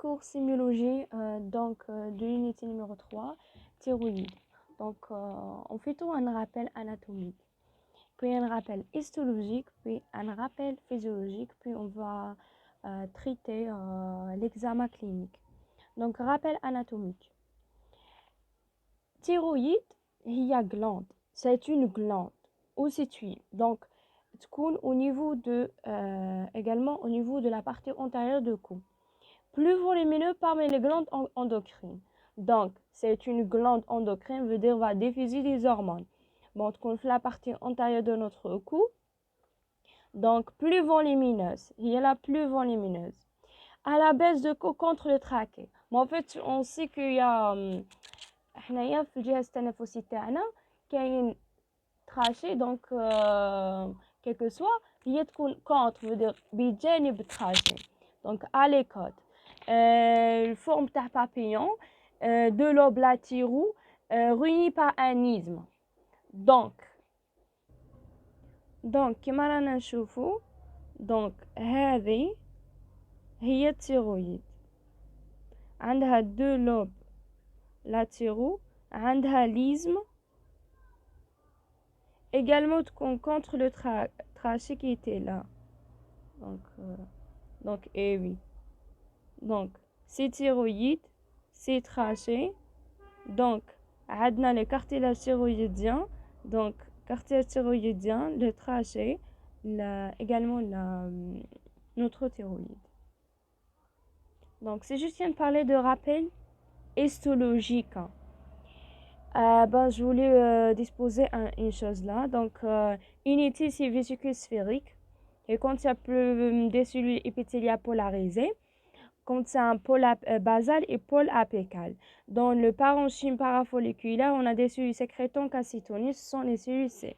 cours sémiologie de l'unité numéro 3, thyroïde. Donc, on fait tout un rappel anatomique, puis un rappel histologique, puis un rappel physiologique, puis on va traiter l'examen clinique. Donc, rappel anatomique. Thyroïde, il y a glande. C'est une glande. Où située? Donc, au niveau également au niveau de la partie antérieure du cou. Plus volumineux parmi les glandes endocrines. Donc, c'est une glande endocrine, veut dire va diffuser des hormones. Bon, on fait la partie antérieure de notre cou. Donc, plus volumineuse. Il y a la plus volumineuse. À la baisse de cou contre le trachée. Mais en fait, on sait qu'il y a حنايا في الجهاز التنفسي تاعنا كاين trachée donc quel que soit هي تكون contre veut dire بجانب trachée donc à les côtes forme تاع papillon de lobe latéraux réunis par un isthme donc كما رانا نشوفوا donc هذه هي التيرويد عندها deux lobes latéraux عندها l'isthme également contre le trachée qui était là donc et oui donc c'est thyroïde c'est trachée donc عندنا le cartilage thyroïdien donc cartilage thyroïdien le trachée également notre thyroïde. Donc si je viens de parler de rappel histologique, je voulais disposer une chose là. Donc, unité, c'est vésicule sphérique. Et quand il y a plus des cellules épithéliales polarisées, quand c'est un pôle basal et pôle apical. Dans le parenchyme parafolliculaire, on a des cellules sécrétantes acétoniques, ce sont les cellules C.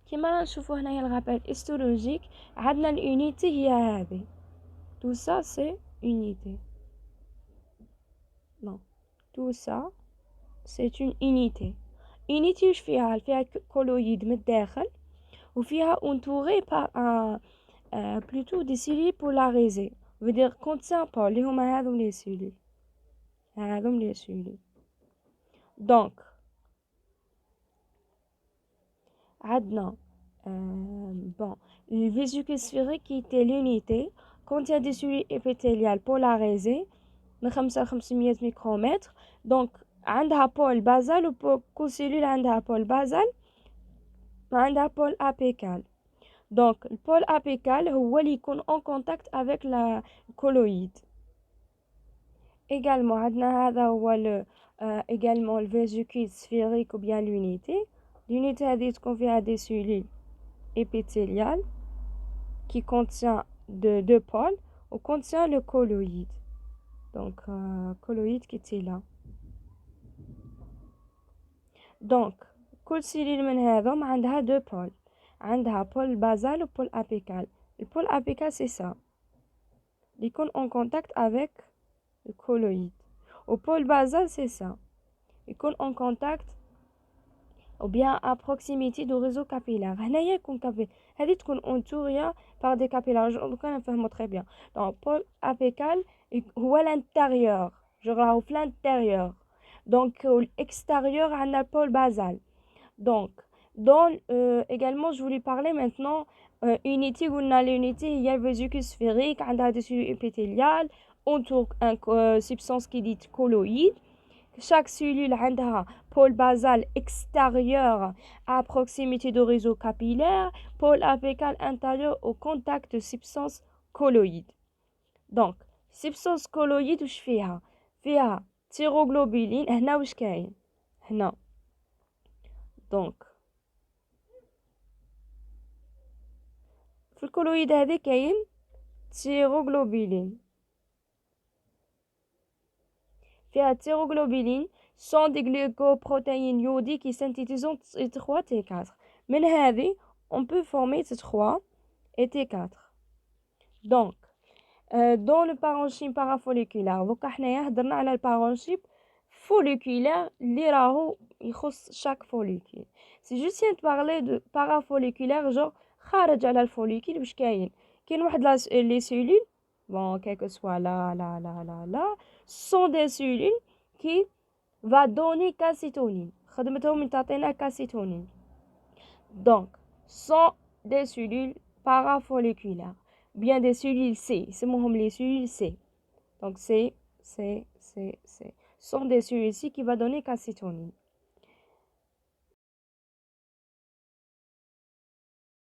كما نشوفوا هنايا الرابيل histologique عندنا الunité هي هذه. Tout ça c'est unité. Non. Tout ça c'est une unité. unité واش فيها كولويد من الداخل وفيها entouré par un plutôt des cellules polarisées. veut dire contient pas اللي هما هذوم les cellules. هذوم les cellules. Donc عندنا le vésicule sphérique qui était l'unité contient des cellules épithéliales polarisées من 5 ل 500 micromètres. donc عندها pôle basal وكل cellule عندها pôle basal وعندها pôle apical. donc le pôle apical هو اللي يكون en contact avec la colloïde. également عندنا هذا هو également le vésicule sphérique ou bien l'unité هذه تكون فيها des cellules épithéliales qui contient deux pôles ou contient le colloïde. donc colloïde qui était là. donc كل cellule من هذوم عندها deux pôles. عندها pôle basal و pôle apical. le pôle apical c'est ça اللي يكون en contact avec le colloïde. au pôle basal c'est ça يكون en contact ou bien à proximité du réseau capillaire. هنايا يكون هذه تكون entourée par des capillaires. donc انا نفهمو très bien. donc pôle apical هو l'intérieur راهو في l'intérieur. donc l'extérieur عندنا pôle basal. donc dans également je voulais parler maintenant unité قلنا l'unité هي le vésicule sphérique عندها des cellules épithéliales entoure un substance qui dit colloïde. chaque cellule عندها pôle basal extérieur à proximité du réseau capillaire, pôle apical intérieur au contact de substance colloïde. donc substance colloïde واش فيها thyroglobulin. هنا واش كاين هنا donc في الكولويد هذه كاين thyroglobulin. فيها thyroglobulin sont des glycoprotéines iodées qui synthétisent T3 T4. من هذه on peut former T3 et T4. donc dans le parenchyme parafolliculaire دوكا حنايا هضرنا على البارونشيم folliculaire اللي راهو يخص chaque follicule. si je viens de parler de parafolliculaire genre خارج على الفوليكول واش كاين واحد les cellules bon, quel que soit là, sont des cellules qui va donner calcitonin. خدمتهم من تعطينا calcitonin. Donc, sont des cellules parafolliculaires. Bien des cellules C. C'est les cellules C. Donc, C. Sont des cellules C qui va donner calcitonin.